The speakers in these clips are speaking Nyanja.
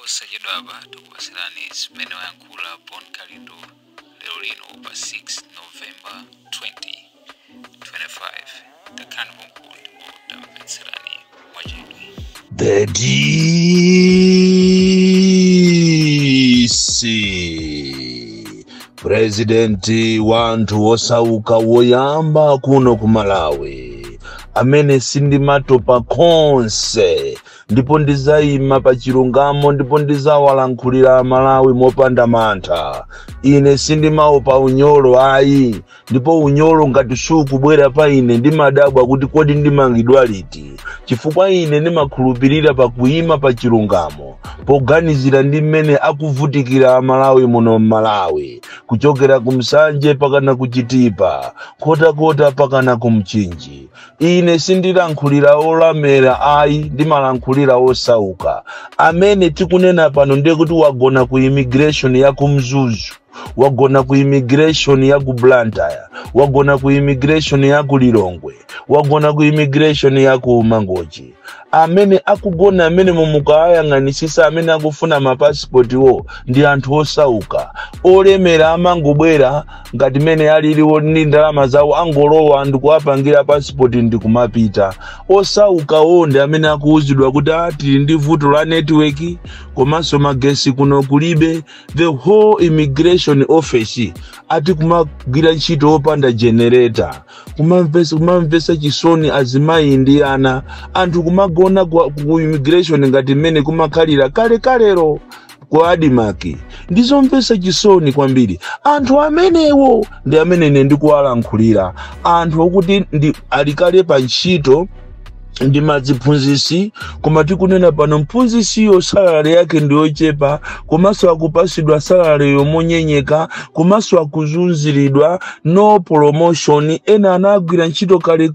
Osajidwa hapa tukuwasilani simene wayankula Bon Kalindo leo lino pa 6 November 2025 takani mkundi mtawasilani mwajidwi The DC Presidenti wantu osauka woyamba kuno ku Malawi amene sindimatopa konse ndipo ndizayima pa chilungamo ndipo ndizawalankhulira Malawi mopanda mantha. Ine sindimaopa unyolo ayi, ndipo unyolo ngati sukubwera pa ine ndimadabwa kuti kodi ndimangidwa liti, chifukwa ine ndimakhulupirira pa kuyima pa chilungamo poganizira ndi mmene akuvutikira Malawi muno Malawi, kuchokera kumsanje pakana kuchitipa, kota pakana kumchinji. Ine sindilankhulira olamera ayi, ndimalankhulira osauka amene tikunena pano ndiye kuti wagona ku immigration ya kumzuzu, wagona ku immigration ya ku Blantyre, wagona ku immigration ya ku Lilongwe, wagona ku immigration ya ku Mangochi. Amene akugona amene mumukayang'anisisa amene akufuna mapasipoti wo ndi anthu osauka olemera amangobwera ngati mene aliliwo ndi ndalama zawo angolowa ndikuwapangira pasipoti ndikumapita. Osauka onde amene akuuzidwa kuti ati ndi vuto la network komanso magesi kuno kulibe, the whole immigration office ati kumagwira ntchito opanda generator, kumamvesa chisoni azimayi ndi ana, anthu kumagona ku immigration ngati mene kumakhalira kalero kwa adimaki. Ndizomvesa chisoni kwambiri. Anthu amenewo ndi amene ine ndikuwalankhulira, anthu okuti ndi alikale pa ntchito ndi madziphunzisi, koma tikunena pano mphunzisiyo salary yake ndiyochepa, komanso akupasidwa salary yomonyenyeka, komanso akuzunziridwa no promotion. Ena anagwira ntchito kale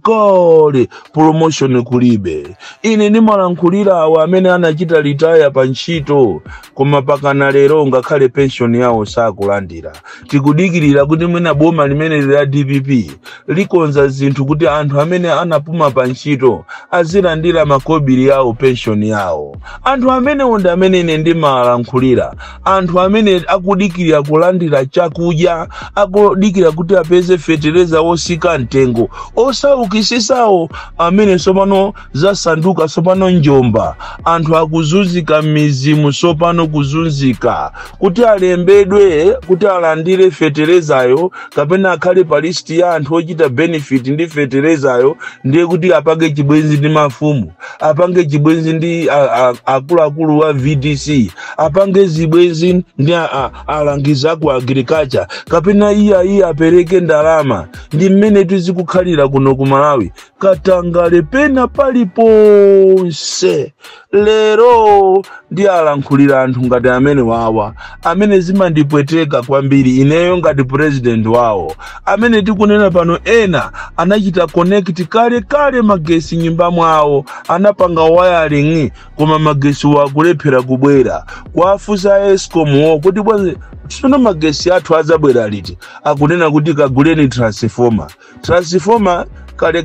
promotion kulibe. Ine ndimalankhulira awo amene anachita retire pa ntchito koma pakana lero ngakhale pension yawo sakulandira. Tikudikirira kuti mwina boma limene la DPP likonza zinthu kuti anthu amene anapuma pa ntchito azilandira makobiri yawo pension yawo. Anthu amene onda amene ine ndimalankhulira, anthu amene akudikirira kulandira chakudya, akudikira kuti apeze fetereza osika mtengo, osaukisisawo amene sopano zasanduka sopano njomba. Anthu akuzunzika mizimu sopano kuzunzika kuti alembedwe kuti alandire feterezayo kapena akhale pa list ya anthu ochita benefit ndi feterezayo, ndiye kuti apange chibwenzi ndi mafumu, apange chibwenzi ndi akuluakulu wa VDC, apange zibwenzi ndi alangiza ku agriculture, kapena iya apereke ndalama. Ndi mmene tizikukhalira kuno ku Malawi katangale pena paliponse. Lero ndi alankhulira anthu ngati amene wawa, amene zimandipweteka kwambiri ineyo ngati president wawo, amene tikunena pano ena anachita connect kale magesi nyumba mwawo, anapanga wiring koma magesi wakulephera kubwera. Kwafusa Eskom wo kuti bwanze tsono magesi athu azabwera liti, akunena kuti kaguleni transformer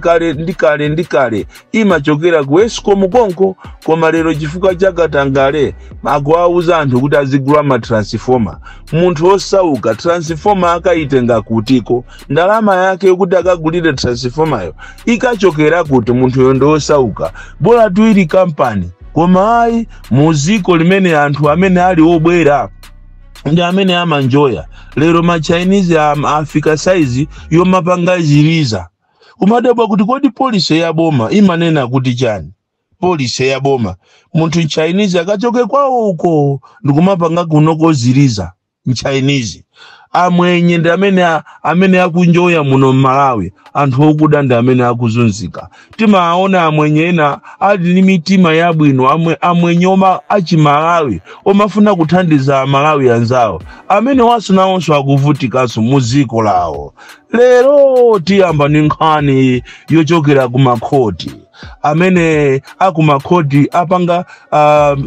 kale ndikale imachokera ku Eskom konko, koma lero chifukwa chakatangale akuwauza anthu kuti azigula ma transformer. Munthu osauka transformer akaitenga kutiko, ndalama yake yokuti akagulire transformer yo ikachokera kuti munthu yondo osauka. Bola tuili kampani koma ayi muziko limene anthu amene ali obwera ndi amene amanjoya. Lero ma Chinese afika size yomapanga ziliza. Umadabwa kuti kodi police ya boma imanena kuti chani? Police ya boma munthu Chinese akachoke kwawo uko ndikumapanga kunoko ziliza Chinese. Amwenye ndi amene akunjoya muno Malawi, anthu okuda ndi amene akuzunzika. Timaona amwenye ena ali ndi mitima yabwino, amwenye oma achimalawi omafuna kuthandiza Malawi anzawo, amene wasunawonso akuvutikanso muziko lawo. Lero tiyamba ndi nkhani yochokera ku makhoti, amene akumakhoti apanga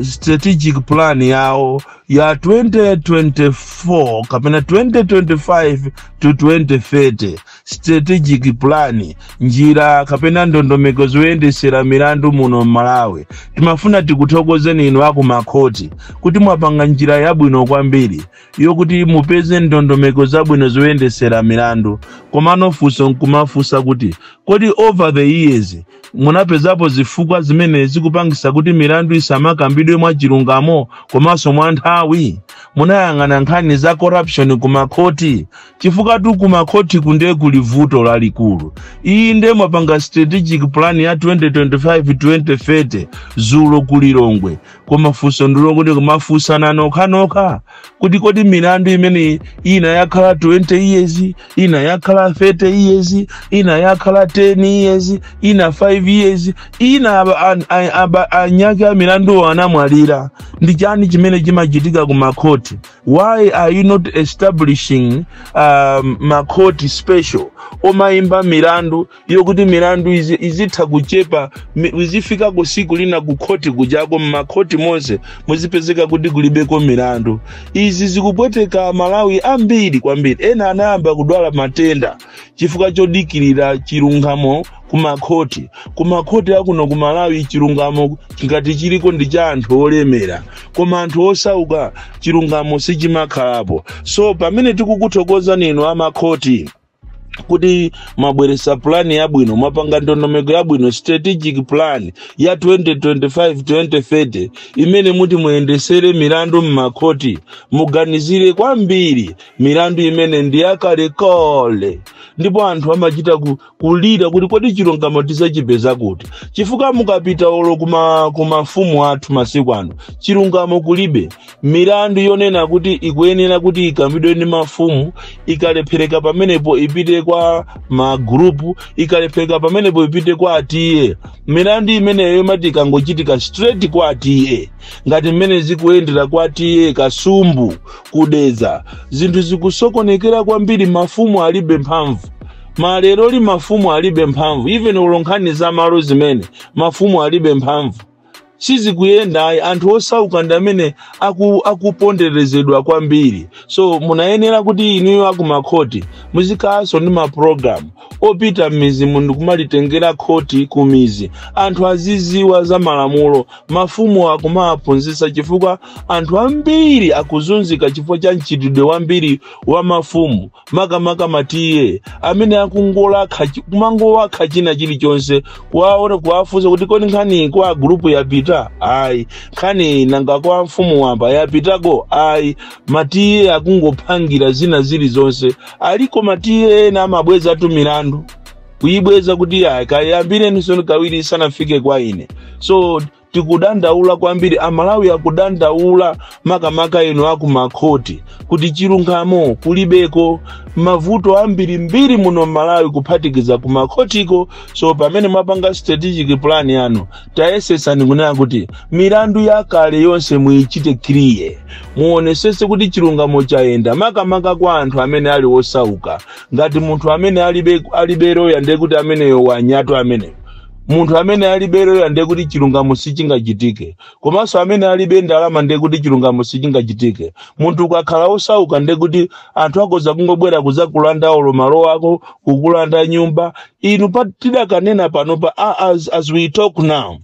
strategic plan yawo ya 2024 kapena 2025 to 2030 strategic plan njira kapena ndondomeko zoyendesera milandu muno Malawi. Timafuna tikuthokozeni inu aku makoti kuti mwapanga njira yabwino kwambiri yokuti mupeze ndondomeko zabwino zoyendesera milandu. Komano funso nkumafunsa kuti kodi over the years munapezapo zifukwa zimene zikupangisa kuti milandu isamakambidwe mwa chilungamo komanso mwa nthawi? Munayang'ana nkhani za corruption kumakoti? Chifukwa tu kumakoti kunde kuli vuto lalikulu. Iyi nde mwapanga strategic plan ya 2025-2030 zulo kulilongwe. Koma funso ndilo kuti kumafunsana nokha kuti kodi milandu imene ina yakhala 20 years, ina yakhala 30 years, ina yakhala 10 years, ina 5 years, ina anyaka milandu anamwalira. Ndi chani chimene chimachitika kumakoti? Why are you not establishing makoti special omayimba milandu yokuti milandu izitha kuchepa izifika kusiku lina kukoti kujako makoti monse muzipezeka kuti kulibeko milandu? Izi zikupweteka Malawi ambiri kwambiri. Ena anayamba kudwala matenda chifukwa chodikirira chilungamo kumakoti. Kumakoti akuno kumalawi chilungamo ngati chiliko ndi cha anthu olemera, koma anthu osauka chilungamo sichimakhalapo. So pamene tikukuthokoza nino amakoti kuti mabweresa plan yabwino, mwapanga ndondomeko yabwino strategic plan ya 2025-2030 imene muti muyendesere milandu mmakoti, muganizire kwambiri milandu imene ndi yakalekale. Ndipo anthu amachita kulira kuti kodi chilungamo tisachipeza kuti. Chifukwa mukapita olo kumafumu athu masiku ano chilungamo kulibe. Milandu yonena kuti ikuyenera kuti ikambidwe ndi mafumu ikalephereka pamenepo ipite kwa magrupu, ikalephereka pamenepo ipite kwa atiye. Milandu imeneyo imati ikangochitika straight kwa atiye. Ngati mmene zikuyendera kwa atiye Kasumbu kudeza, zinthu zikusokonekera kwambiri. Mafumu alibe mphamvu. Malero li mafumu alibe mphamvu. Even ulonkhani za malo zimene mafumu alibe mphamvu. Sizi kuyenda anthu osauka ndamene akuponderezedwa kwambiri. So munayenera kuti inuyo akumakoti muzikaso ndi maprogram opita mizi mundu kumalitengera koti kumizi. Anthu aziziwa za malamulo, mafumu akumaphunzitsa chifukwa anthu ambiri akuzunzika chifukwa cha mchitidwe wambiri wa mafumu. Makamaka matiye amene akungola kumangowa china chilichonse kuwaona kuwafunsa kuti kodi nkhani kwa grupu yapita ai, khani nanga kwa mfumu wamba yapitako ai. Matiye akungopangira zina zilizonse. Aliko matiye na mabweza tu milandu kuyibweza kuti kayambire nisono kawiri sanafike kwa ine. So tikudandaula kwambiri, Amalawi akudandaula makamaka ino akumakoti kuti chilungamo kulibeko. Mavuto ambiri mbiri muno Malawi kuphatikiza kumakotiko. So pamene mwapanga strategic plan yanu tayesesa ndikunena kuti milandu yakale yonse muichite clear, muonesese kuti chilungamo chaenda makamaka kwa anthu amene ali osauka. Ngati munthu amene alibe roya ndiye kuti ameneyo wanyato amene munthu amene alibero yande kuti chilungamo sichingachitike. Komanso amene alibe ndalama ndiye kuti chilungamo sichingachitike. Munthu ukakhala osauka ndiye kuti anthu akoza kungobwera kuzakulanda olo malo ako, kukulanda nyumba. Inu tidakanena panopa as we talk now,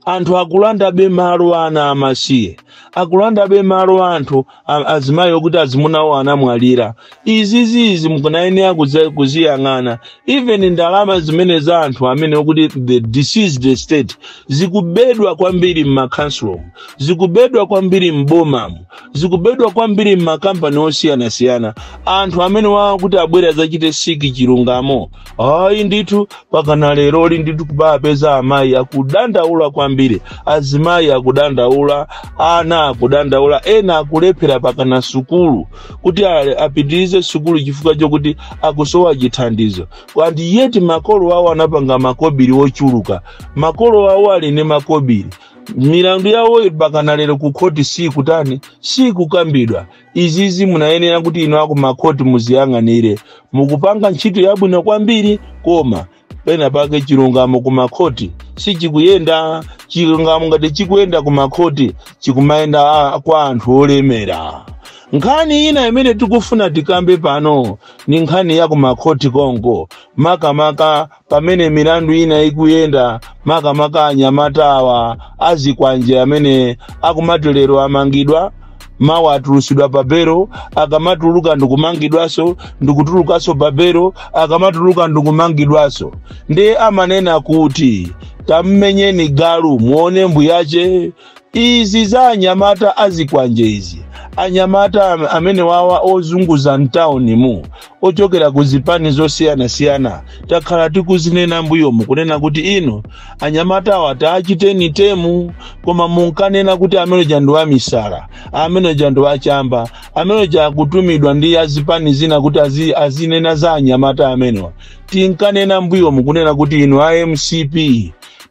anthu akulanda be malo ana amasiye, akulanda be malo anthu azimayi okuti azimunawo anamwalira. Izizi mukunayenera kuziyang'ana. Even ndalama zimene za anthu amene okuti the deceased state zikubedwa kwambiri m'makansulo, zikubedwa kwambiri m'boma, zikubedwa kwambiri m'makampani osiyana-siyana. Anthu amene wakuti abwera zachite siki chilungamo, ayi ndithu pakana lero ndithu kupapeza amayi akudandaula kwambiri, azimayi akudandaula, ana akudandaula, ena akulephera pakana sukulu kuti apitirize sukulu chifukwa chokuti akusowa chithandizo. And yet makolo awo anapanga makobiri ochuluka, makolo awo ali ne makobiri. Milandu yawo pakana lero kukoti si kukambidwa. Izizi munayenera kuti ino akumakoti muziyang'anire. Mukupanga ntchito yabwino kwambiri, koma pena pake chilungamo kumakoti sichikuyenda. Chilungamo ngati chikuyenda kumakoti chikumayenda kwa anthu olemera. Nkhani ina imene tikufuna tikambe pano ni nkhani ya kumakoti konko, makamaka pamene milandu ina ikuyenda, makamaka anyamatawa azikwanje amene akumatolero amangidwa mawa atulusidwa pabero, akamatuluka ndikumangidwaso, ndikutulukaso pabero, akamatuluka ndikumangidwaso. Ndi amanena kuti tammenyeni galu muone mbuyache. Izi za anyamata azikwanje izi, anyamata amene wawa ozunguza mtauni mu ochokera kuzipani zosiyana takhala tikuzinena mbuyo mukunena kuti ino anyamata watachiteni temu, koma munkanena kuti amene jandu wa misala, amene jandu wa chamba, amene jakutumidwa ndi azipani zina kuti azinena za anyamata amenewa. Tinkanena mbuyo mukunena kuti ino AMCP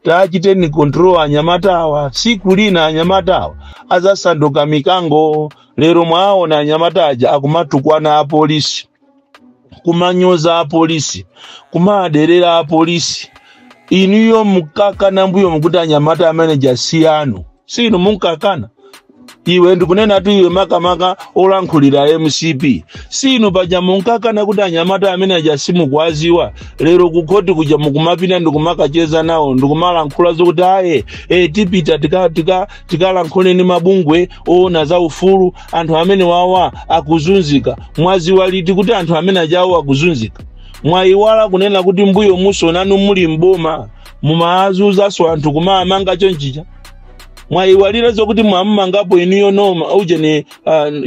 tachiteni control anyamatawa. Siku lina anyamatawa azasanduka mikango. Lero mwaona anyamata aja akumatukwana apolisi, kumanyoza apolisi, kumaderera apolisi. Inuyo mukakana mbuyo mukuti anyamata amene jasiyano sino munkakana. Iwe ndikunena tu iwe makamaka olankhulira MCP sino paja munkakana kuti anyamata amene ajasimu kwaziwa. Lero kukoti kuja mukumapina ndikumakacheza nawo ndikumalankhula zokuti aye tipita tikalankhule ni mabungwe ona za ufulu anthu amene wawa akuzunzika. Mwaziwa liti kuti anthu amene ajawo akuzunzika? Mwayiwala kunena kuti mbuyo muso nanu muli mboma mumaazuzaso anthu kumamanga chonchicha. Mwayiwalira zokuti mwamangapo iniyo noma uje ni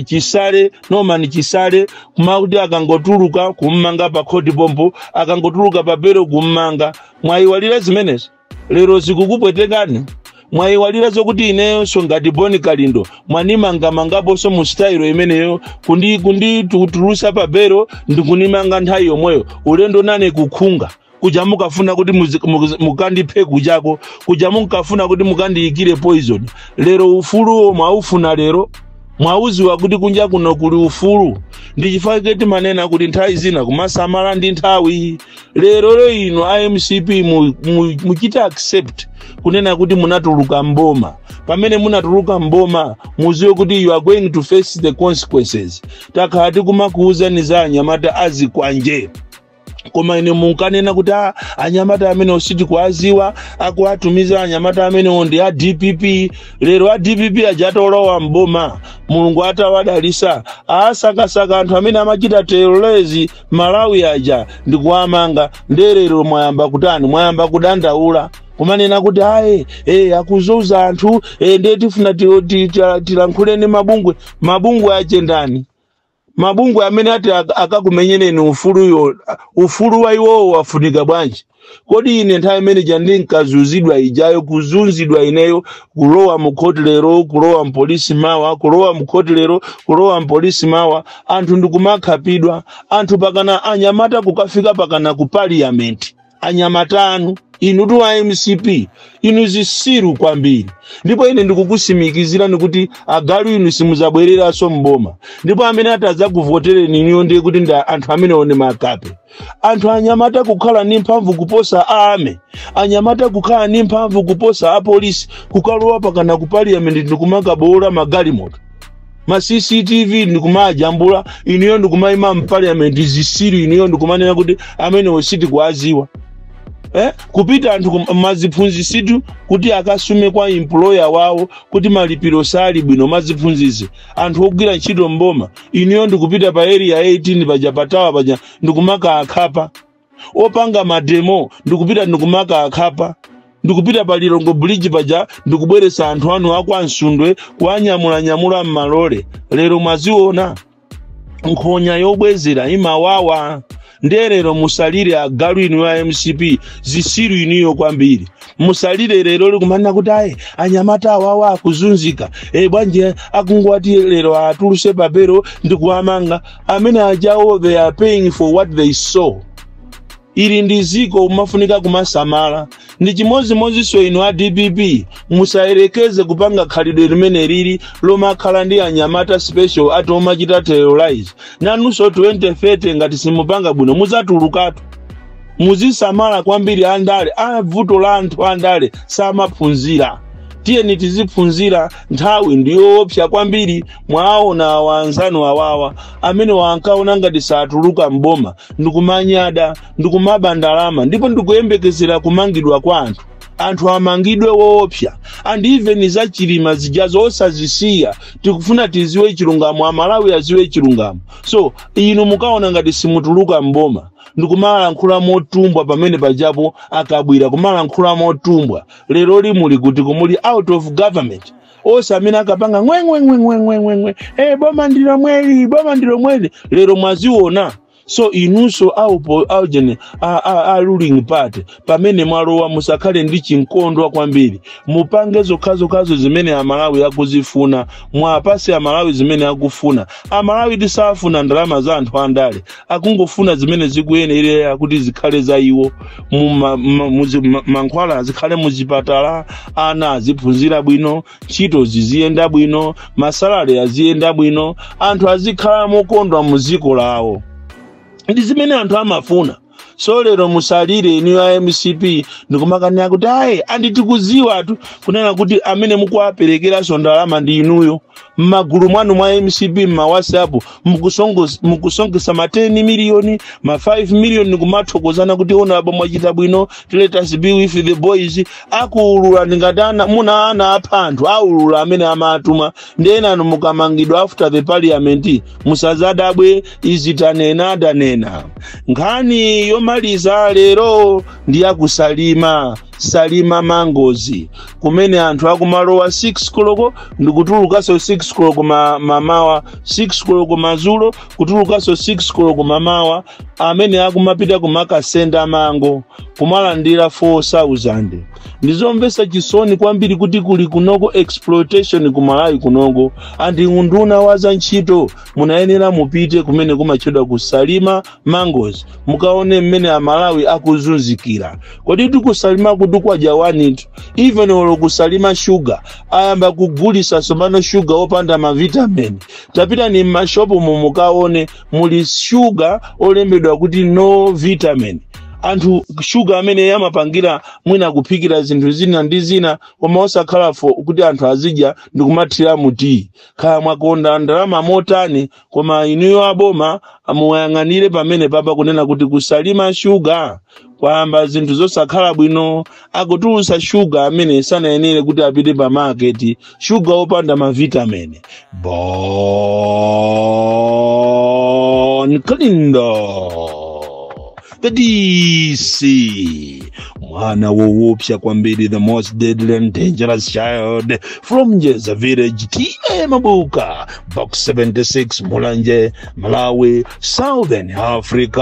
chisale noma ni chisale kumakuti akangotuluka kummanga pa khoti pompo, akangotuluka pa bero kummanga. Mwayiwalira zimenezo. Lero zikukupwetekani. Mwayiwalira zokuti ineyo so ngati Boni Kalindo mwanimanga so mu style imeneyo kundi tutulusa pa bero ndikunimanga nthawi yomweyo. Ulendo nane kukhunga kuja mukafuna kuti mukandiphe kujako, kuja mukafuna kuti mukandiyikire poison. Lero ufulu mwaufuna lero mwauziwa kuti kunja kuno kuli ufulu. Ndichifake timanena kuti nthawi zina kumasamala ndi nthawi. Lero ino AMCP muchita accept kunena kuti munatuluka mboma. Pamene munatuluka mboma muziwe kuti you are going to face the consequences. Takati kumakuuza ni za anyamata azikwanje. Koma ine munkanena kuti anyamata amene ositi kwaziwa akuatumiza anyamata amene ondi a DPP. Lero a DPP ajatolowa mboma, Mulungu atawadalisa asakasaka anthu amene amachita terrorizi Malawi aja ndikuamanga. Ndelero mwayamba kutani, mwayamba kudandaula kumanena kuti akuzuza anthu ndiye tifuna tilankhuleni mabungwe ache ndani. Mabungwe amene ati akakumenyeneni ufulu wa iwo wafunika bwanji. Kodi ine nthawi imene jandinkazuzidwa ijayo kuzunzidwa ineyo kulowa mukoti lero kulowa mpolisi mawa, kulowa mukoti lero kulowa mpolisi mawa, anthu ndikumakhapidwa. Anthu pakana anyamata kukafika pakana ku parliament anyamata anu inu tu AMCP inu zisiru kwambiri. Ndipo ine ndikukusimikizira nikuti agalu inu simuzabwerera so mboma. Ndipo amene atazakuvotereni iniyo ndiye kuti nda anthu amene one makape. Anthu anyamata kukhala ni mphamvu kuposa ame, anyamata kukhala ni mphamvu kuposa apolisi, kukalowa pakana ku parliament ndikumakabola magali moto. Ma CCTV ndikumajambula iniyo ndikumayima mu parliament zisiru iniyo ndikumanena kuti amene ositi kwaziwa. Kupita anthu mazipfunzisitu kuti akasume kwa employer wawo kuti malipiro sali bwino mazipfunzisi. Anthu ogwira ntchito mboma iniyo ndikupita pa area 18 paja patawa paja ndikumaka akhapa. Opanga mademo ndikupita ndikumaka akhapa. Ndikupita pa Lilongo bridge paja ndikubweresa anthu anu akwansundwe kuanyamula mmalole. Lero mwaziona nkhonya yobwezera imawawa. Ndelero musalire agalu inu ya MCP zisiru iniyo kwambiri. Musalire lero kumanena kuti anyamata awawa akuzunzika. Bwanje akungwati lero atuluse papero ndikuamanga. Amene ajawo they are paying for what they saw. Ili ndiziko umafunika kumasamala. Ndi chimozi so inu a DPP musayerekeze kupanga khalidwe limene lili lomakhala ndi anyamata special ati omachita terrorize. Nanuso 2030 ngati simupanga bwino muzatulukatu. muzisamala kwambiri andale vuto la anthu andale samaphunzira. Tiyeni tiziphunzira, nthawi ndiyoopsa kwambiri. Mwaona wanzanu awawa amene wankaona ngati satuluka mboma ndikumanyada ndikumaba ndalama ndipo ndikuyembekezera kumangidwa kwa anthu amangidwe woopsa. And even za chilima zijazo osazisiya tikufuna tiziwe chilungamo, Amalawi aziwe chilungamo. So inu mukaona ngati simutuluka mboma ndikumala nkhula motumbwa pamene pajapo akabwira kumala nkhula motumbwa, lero limuli kuti kumuli out of government. Osa amene akapanga ngwe boma ndilo mweli lero mwaziona. So inunso aujene ruling party pamene mwalowa musakhale ndi chinkondwa kwambiri, mupange zokhazo zimene Amalawi akuzifuna, mwapase Amalawi zimene akufuna. Amalawi tisafuna ndalama za anthu andale, akungofuna zimene zikuyenera kuti zikhale za iwo. Mankhwala azikhale muzipatala, ana aziphunzira bwino, ntchito ziziyenda bwino, masalari aziyenda bwino, anthu azikhala mokondwa muziko lawo. Ndi zimene anthu amafuna. So lero musalire inu ya MCP ndikumakanya kuti anditikuziwa atu kunena kuti amene mukuwaperekera ndalama ndi inuyo. Mmagulu mwanu mwa MCP mma WhatsApp mukusongesa ma 10 million ma 5 million nikumathokozana kuti ona abo mwachita bwino, let us be with the boys. Akuulula ndingatana muna ana apanthu aulula amene amatuma ndena mukamangidwa after the parliament musazadabwe izitanena. Nkhani yomaliza lero ndi yakusalima Salima Mangozi kumene anthu akumalowa 6 koloko ndikutulukaso 6 koloko mamawa, 6 koloko mazulo kutulukaso 6 koloko mamawa, amene akumapita kumakasenda mango kumalandira 4,000. Ndizomvesa chisoni kwambiri kuti kuli kunoko exploitation kumalawi kunoko. Andi unduna waza ntchito munayenera mupite kumene kumachedwa ku Salima Mangozi mukaone mmene Amalawi akuzunzikira. Kodi tikusalima kudukwa jawanitu even olo kusalima sugar ayamba kugulisa somano sugar opanda ma vitamin. Tapita ni mashopu mukaone muli sugar olembedwa kuti no vitamin. Anthu sugar amene yamapangira mwina kuphikira zinthu zina ndi zina koma osakhala kuti anthu azidya ndikumathira muti. Kaya mwakonda ndalama motani koma inuyo aboma amuyang'anire pamene papa kunena kuti kusalima sugar kwamba zinthu zosakhala bwino. Akutulusa sugar amene sanayenere kuti apite pa market, sugar opanda ma vitamin. Bon Klindo the DC mwana woopsa kwambiri, the most deadly and dangerous child from Jeza village, T.A. Mabuka, box 76, Mulanje, Malawi, Southern Africa.